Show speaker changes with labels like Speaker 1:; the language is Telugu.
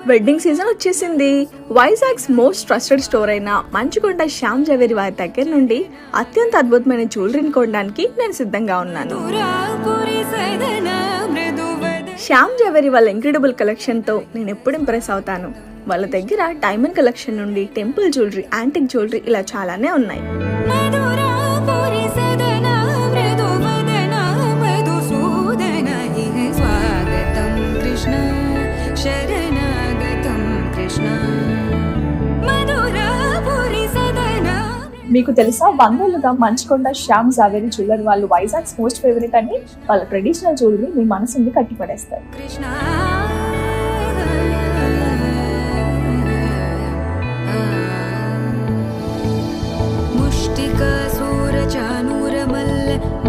Speaker 1: వెడ్డింగ్ సీజన్ వచ్చేసింది. వైజాగ్స్ మోస్ట్ ట్రస్టెడ్ స్టోర్ అయిన మంచుకొండ శ్యామ్ జ్యువెలరీ వారి దగ్గర నుండి అత్యంత అద్భుతమైన జ్యువెలరీని కొనడానికి నేను సిద్ధంగా ఉన్నాను. శ్యామ్ జ్యువెలరీ వాళ్ళ ఇంక్రెడిబుల్ కలెక్షన్తో నేను ఎప్పుడు ఇంప్రెస్ అవుతాను. వాళ్ళ దగ్గర డైమండ్ కలెక్షన్ నుండి టెంపుల్ జ్యువెలరీ, యాంటిక్ జ్యువెలరీ ఇలా చాలానే ఉన్నాయి. మీకు తెలుసా, 100 ఏళ్లుగా మంచుకొండ శ్యామ్ జ్యువెలరీ జ్యువెలరీ వాళ్ళు వైజాగ్స్ మోస్ట్ ఫేవరెట్ అని. వాళ్ళ ట్రెడిషనల్ జ్యువెలరీ మీ మనసుని కట్టిపడేస్తారు.